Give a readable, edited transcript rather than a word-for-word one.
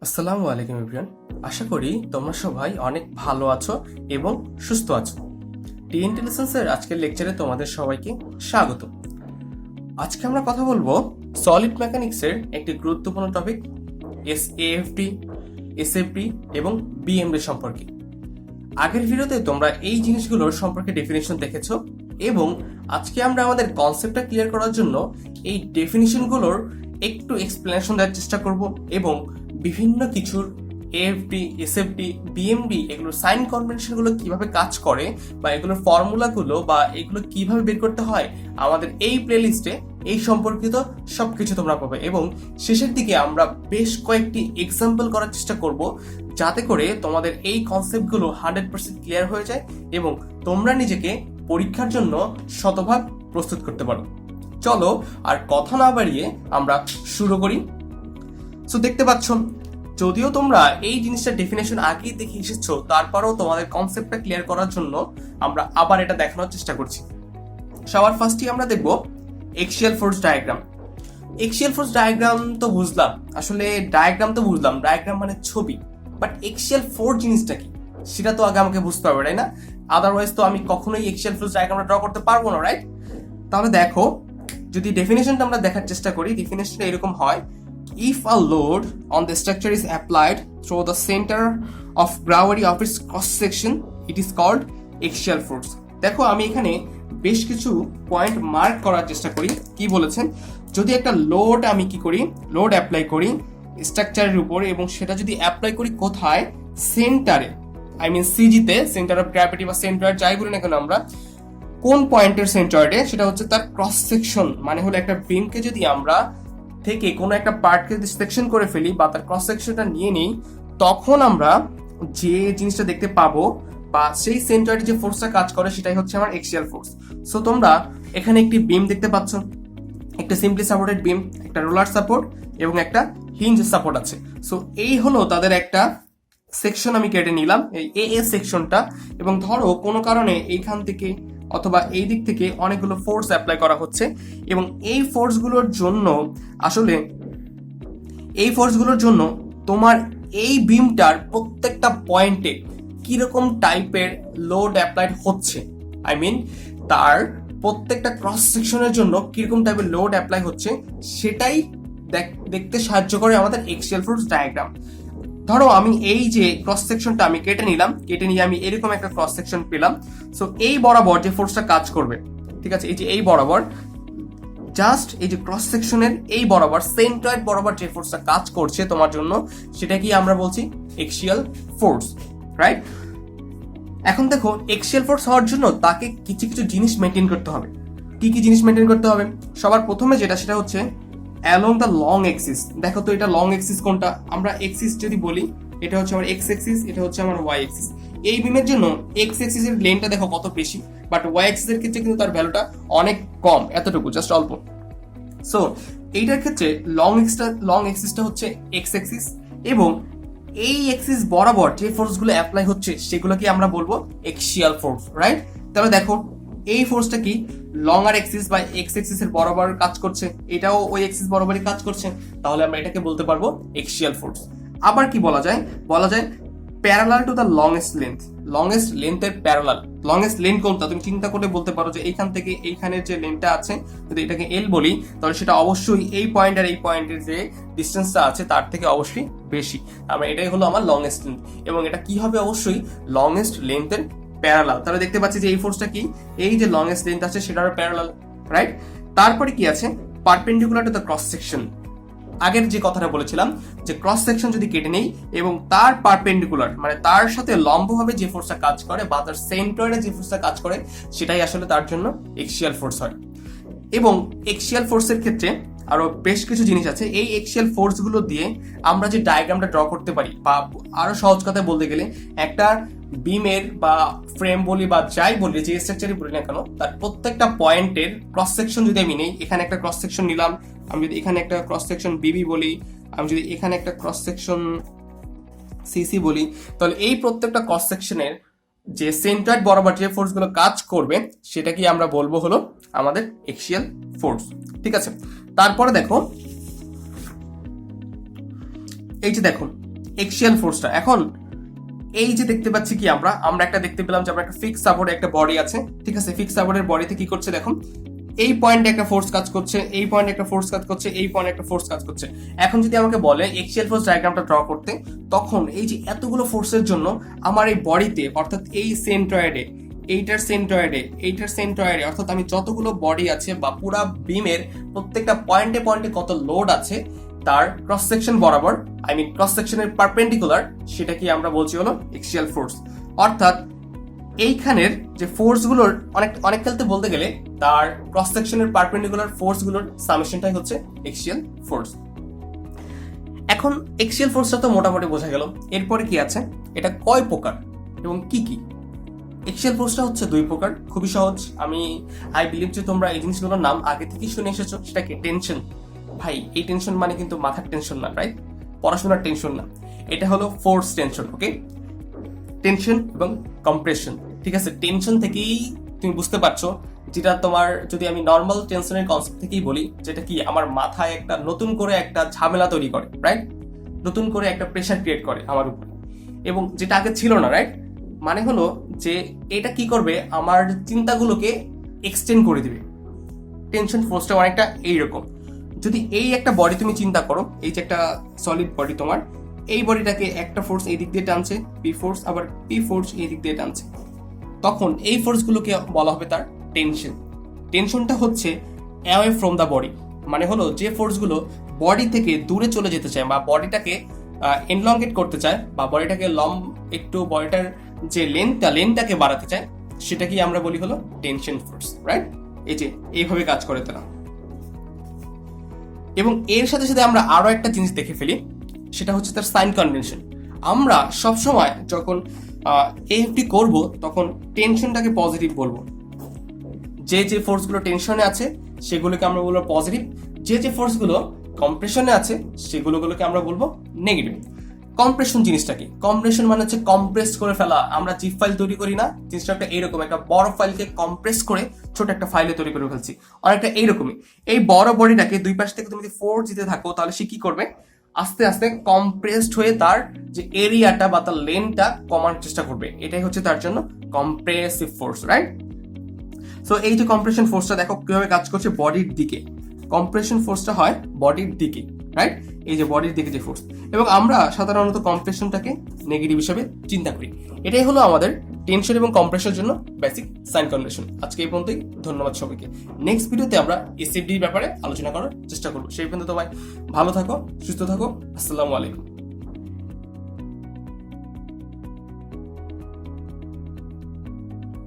আসসালামু আলাইকুম এভরিওয়ান। আশা করি তোমরা সবাই অনেক ভালো আছো এবং সুস্থ আছো। টিএনটি লেসন্সের আজকের লেকচারে তোমাদের সবাইকে স্বাগত। আজকে আমরা কথা বলবো সলিড মেকানিক্সের একটি গুরুত্বপূর্ণ টপিক এএফডি, এসএফডি এবং বিএমডি সম্পর্কে। আগের ভিডিওতে তোমরা এই জিনিসগুলোর সম্পর্কে ডেফিনেশন দেখেছো এবং আজকে আমরা আমাদের কনসেপ্টটা ক্লিয়ার করার জন্য এই ডেফিনেশনগুলোর একটু এক্সপ্লেনেশন দেওয়ার চেষ্টা করব এবং বিভিন্ন কিছুর এএফডি, এসএফডি, বিএমডি এগুলোর সাইন কনভেনশনগুলো কিভাবে কাজ করে বা এগুলোর ফর্মুলাগুলো বা এগুলো কিভাবে বের করতে হয় আমাদের এই প্লেলিস্টে এই সম্পর্কিত সবকিছু তোমরা পাবে। এবং শেষের দিকে আমরা বেশ কয়েকটি এক্সাম্পল করার চেষ্টা করব যাতে করে তোমাদের এই কনসেপ্টগুলো 100% ক্লিয়ার হয়ে যায় এবং তোমরা নিজেকে পরীক্ষার জন্য শতভাগ প্রস্তুত করতে পারো। চলো আর কথা না বাড়িয়ে আমরা শুরু করি। সো দেখতে পাচ্ছ, যদিও তোমরা এই জিনিসটা ডেফিনেশন আগেই দেখে এসেছো, তারপরেও তোমাদের কনসেপ্টটা ক্লিয়ার করার জন্য আমরা আবার এটা দেখানোর চেষ্টা করছি। সবার ফার্স্টই আমরা দেখব axial force diagram. Axial force diagram তো বুঝলাম, আসলে ডায়াগ্রাম তো বুঝলাম, ডায়াগ্রাম মানে ছবি, বাট এক্সিয়াল ফোর্স জিনিসটা কি সেটা তো আগে আমাকে বুঝতে হবে, তাই না? আদারওয়াইজ তো আমি কখনোই এক্সিয়াল ফোর্স ডায়াগ্রামটা ড্র করতে পারবো না, রাইট? তাহলে দেখো, যদি ডেফিনেশনটা আমরা দেখার চেষ্টা করি, ডেফিনেশনটা এরকম হয়: if a load on the structure is applied through the center of gravity of its cross section, it is called axial force. দেখো, আমি এখানে বেশ কিছু পয়েন্ট মার্ক করার চেষ্টা করি। কি বলেছেন? যদি একটা লোড আমি কি করি, লোড অ্যাপ্লাই করি স্ট্রাকচারের উপর এবং সেটা যদি অ্যাপ্লাই করি কোথায়, সেন্টারে, আই মিন সিজিতে, সেন্টার অফ গ্র্যাভিটি বা সেন্টার যাই বলি না কেন আমরা, কোন পয়েন্টের সেন্টারে, সেটা হচ্ছে তার ক্রস সেকশন। মানে হলো একটা বিমকে যদি আমরা থেকে কোনো একটা পার্টকে যদি সেকশন করে ফেলি বা তার ক্রস সেকশনটা নিয়ে নিই, তখন আমরা যে জিনিসটা দেখতে পাবো বা সেই সেন্টারে যে ফোর্সটা কাজ করে সেটাই হচ্ছে আমার এক্সিয়াল ফোর্স। সো তোমরা এখানে একটি বিম দেখতে পাচ্ছ, একটা সিম্পলি সাপোর্টেড বিম, একটা রোলার সাপোর্ট এবং একটা হিঞ্জ সাপোর্ট আছে। সো এই হলো তাদের একটা সেকশন। আমি কেটে নিলাম এই এ সেকশনটা এবং ধরো কোনো কারণে এইখান থেকে অথবা এই দিক থেকে অনেকগুলো ফোর্স অ্যাপ্লাই করা হচ্ছে এবং এই ফোর্সগুলোর জন্য তোমার এই বিমটার প্রত্যেকটা পয়েন্টে কিরকম টাইপের লোড অ্যাপ্লাইড হচ্ছে, আই মিন তার প্রত্যেকটা ক্রস সেকশনের জন্য কিরকম টাইপের লোড অ্যাপ্লাই হচ্ছে, সেটাই দেখতে সাহায্য করে আমাদের এক্সিয়াল ফোর্স ডায়াগ্রাম। ধরো আমি এই যে ক্রস সেকশনটা আমি কেটে নিয়ে আমি এরকম একটা ক্রস সেকশন পেলাম। সো এই বরাবর যে ফোর্সটা কাজ করবে, ঠিক আছে, এই যে এই বরাবর, জাস্ট এই যে ক্রস সেকশনের এই বরাবর, সেন্টার বরাবর যে ফোর্সটা কাজ করছে তোমার জন্য, সেটা কি আমরা বলছি এক্সিয়াল ফোর্স, রাইট? এখন দেখো, এক্সিয়াল ফোর্স হওয়ার জন্য তাকে কিছু কিছু জিনিস মেনটেন করতে হবে। কি কি জিনিস মেনটেন করতে হবে? সবার প্রথমে যেটা, সেটা হচ্ছে অ্যালং দ্য লং এক্সিস। দেখো তো, এটা লং এক্সিস কোনটা? আমরা এক্সিস যদি বলি, এটা হচ্ছে আমার এক্স এক্সিস, এটা হচ্ছে আমার ওয়াই এক্সিস। এই বিমের জন্য এক্স এক্সিস এর লেনটা দেখো কত বেশি, বাট ওয়াই এক্সিস এর ক্ষেত্রে কিন্তু তার ভ্যালুটা অনেক কম, এতটুকু, জাস্ট অল্প। সো এইটার ক্ষেত্রে লং এক্সিসটা হচ্ছে এক্স এক্সিস এবং এই এক্সিস বরাবর যে ফোর্সগুলো অ্যাপ্লাই হচ্ছে সেগুলোকে আমরা বলবো এক্সিয়াল ফোর্স, রাইট? তাহলে দেখো, এই ফোর্সটা কি লঙ্গার এক্সিস বা এক্স এক্সিস এর বরাবর কাজ করছে, এটাও ওই এক্সিস বরাবরই কাজ করছে, তাহলে আমরা এটাকে বলতে পারবো এক্সিয়াল ফোর্স। আবার কি বলা যায় প্যারালাল টু দ্য লংগেস্ট লেন্থের প্যারালাল। লংগেস্ট লেন্থ কোনটা তুমি চিন্তা করে বলতে পারো যে এইখান থেকে এইখানের যে লেন্থটা আছে, যদি এটাকে এল বলি, তাহলে সেটা অবশ্যই এই পয়েন্ট আর এই পয়েন্টের যে ডিস্টেন্সটা আছে তার থেকে অবশ্যই বেশি। আমরা এটাই হলো আমার লংগেস্ট লেন্থ এবং এটা কি হবে? অবশ্যই লংগেস্ট লেন্থের প্যারালাল। তাহলে দেখতে পাচ্ছি যে এই ফোর্সটা কি, এই যে লংগেস্ট লেন্থ আছে সেটার প্যারালাল, রাইট? তারপরে কি আছে? Perpendicular to the cross section. আগের যে কথাটা বলেছিলাম যে ক্রস সেকশন যদি কেটে নেই এবং তার পারপেন্ডিকুলার মানে তার সাথে লম্বভাবে যে ফোর্সটা কাজ করে বা তার সেন্টারে যে ফোর্সটা কাজ করে, সেটাই আসলে তার জন্য এক্সিয়াল ফোর্স হয়। এবং এক্সিয়াল ফোর্সের ক্ষেত্রে আরো বেশ কিছু জিনিস আছে। এই এক্সিয়াল ফোর্সগুলো দিয়ে আমরা যে ডায়াগ্রামটা ড্র করতে পারি, বা আরো সহজ কথায় বলতে গেলে একটা বিমের বা ফ্রেম বলি বা যাই বলি, যে স্ট্রাকচারই বলি না কেন, তার প্রত্যেকটা পয়েন্টের ক্রস সেকশন যদি আমি নেই, এখানে একটা ক্রস সেকশন নিলাম, আমি যদি এখানে একটা ক্রস সেকশন বিবি বলি, আমি যদি এখানে একটা ক্রস সেকশন সিসি বলি, তাহলে এই প্রত্যেকটা ক্রস সেকশনের যে সেন্টার বরাবর যে ফোর্সগুলো কাজ করবে সেটাকে আমরা বলবো হলো আমাদের এক্সিয়াল ফোর্স, ঠিক আছে? তারপরে দেখো, এই যে দেখো এক্সিয়াল ফোর্সটা। এখন এই যে দেখতে পাচ্ছি কি আমরা একটা দেখতে পেলাম যে আমরা একটা ফিক্স সাপোর্টে একটা বডি আছে, ঠিক আছে। ফিক্স সাপোর্টের বডিতে কি করছে দেখো, এই পয়েন্টে একটা ফোর্স কাজ করছে, এই পয়েন্টে একটা ফোর্স কাজ করছে, এই পয়েন্টে একটা ফোর্স কাজ করছে। এখন যদি আমাকে বলে এক্সিয়াল ফোর্স ডায়াগ্রামটা ড্র করতে, তখন এই যে এতগুলো ফোর্সের জন্য আমার এই বডিতে অর্থাৎ এই সেন্ট্রয়েডে, এইটার সেন্ট্রয়েডে অর্থাৎ আমি যতগুলো বডি আছে বা পুরা বিমের প্রত্যেকটা পয়েন্টে পয়েন্টে কত লোড আছে তার ক্রস সেকশন বরাবর, আই মিন ক্রস সেকশনের পারপেন্ডিকুলার, সেটা কি আমরা বলছি হলো এক্সিয়াল ফোর্স। অর্থাৎ এইখানের যে ফোর্সগুলোর অনেক খেলতে বলতে গেলে তার ক্রস সেকশনের পারপেন্ডিকুলার ফোর্সগুলোর সামেশনটাই হচ্ছে এক্সিয়াল ফোর্স। এখন এক্সিয়াল ফোর্সটা তো মোটামুটি বোঝা গেল, এরপরে কি আছে, এটা কয় প্রকার এবং কি কি। এক্সিয়াল ফোর্সটা হচ্ছে 2 প্রকার, খুবই সহজ। আই বিলিভ যে তোমরা এই জিনিসগুলোর নাম আগে থেকেই শুনে এসেছো। সেটা কি, টেনশন। ভাই এই টেনশন মানে কিন্তু মাথার টেনশন না, রাইট, পড়াশোনার টেনশন না, এটা হলো ফোর্স টেনশন। ওকে, টেনশন এবং কম্প্রেশন, ঠিক আছে। টেনশন থেকেই তুমি বুঝতে পারছো, যেটা তোমার, যদি আমি নর্মাল টেনশনের কনসেপ্ট থেকেই বলি, যেটা কি আমার মাথায় একটা নতুন করে একটা ঝামেলা তৈরি করে, রাইট, নতুন করে একটা প্রেশার ক্রিয়েট করে আমার উপর, এবং যেটা আগে ছিল না, রাইট। মানে হলো যে এটা কি করবে, আমার চিন্তাগুলোকে এক্সটেন্ড করে দিবে। টেনশন ফোর্সটা অনেকটা এইরকম। যদি এই একটা বডি তুমি চিন্তা করো, এই যে একটা সলিড বডি তোমার, এই বডিটাকে একটা ফোর্স এই দিক দিয়ে টানছে, পি ফোর্স, আবার পি ফোর্স এই দিক দিয়ে টানছে, তখন এই ফোর্সগুলোকে বলা হবে তার টেনশন। টেনশনটা হচ্ছে অ্যাওয়ে ফ্রম দ্য বডি, মানে হলো যে ফোর্সগুলো বডি থেকে দূরে চলে যেতে চায় বা বডিটাকে এনলংগেট করতে চায় বা বডিটাকে একটু বডিটার যে লেন্থটাকে বাড়াতে চায়, সেটাকেই আমরা বলি হলো টেনশন ফোর্স, রাইট। এই যে এইভাবে কাজ করে তারা। এবং এর সাথে সাথে আমরা আরো একটা জিনিস দেখে ফেলি, সেটা হচ্ছে তার সাইন কনভেনশন। আমরা সবসময় যখন এএফডি করব তখন টেনশনটাকে পজিটিভ বলবো। যে ফোর্সগুলো টেনশনে আছে সেগুলোকে আমরা বলবো পজিটিভ, যে ফোর্সগুলো কম্প্রেশনে আছে সেগুলোকে আমরা বলবো নেগেটিভ। কম্প্রেশন জিনিসটা কি? কম্প্রেশন মানে হচ্ছে কম্প্রেস করে ফেলা। আমরা জিপ ফাইল তৈরি করি না, জিনিসটা একটা এইরকম, একটা বড় ফাইলকে কম্প্রেস করে ছোট একটা ফাইলে তৈরি করে ফেলছি, অনেকটা এইরকমই। এই বড় বডিটাকে দুই পাশ থেকে তুমি যদি ফোর্স দিতে থাকো, তাহলে সে কি করবে, আস্তে আস্তে কম্প্রেসড হয়ে তার যে এরিয়াটা বা তার লেন্থটা কমানোর চেষ্টা করবে। এটাই হচ্ছে তার জন্য কম্প্রেসিভ ফোর্স, রাইট। সো এই যে কম্প্রেশন ফোর্সটা দেখো কিভাবে কাজ করছে বডির দিকে। কম্প্রেশন ফোর্সটা হয় বডির দিকে, রাইট, এই যে বডির দিকে যে ফোর্স। এবং আমরা সাধারণত কম্প্রেশনটাকে নেগেটিভ হিসেবে চিন্তা করি। এটাই হলো আমাদের টেনশন এবং কম্প্রেশনের জন্য বেসিক সাইন কনভেনশন। আজকে এই পর্যন্তই, ধন্যবাদ সবাইকে। নেক্সট ভিডিওতে আমরা এসএফডির ব্যাপারে আলোচনা করার চেষ্টা করবো। সেই পর্যন্ত সবাই ভালো থাকো, সুস্থ থাকো, আসসালামু আলাইকুম।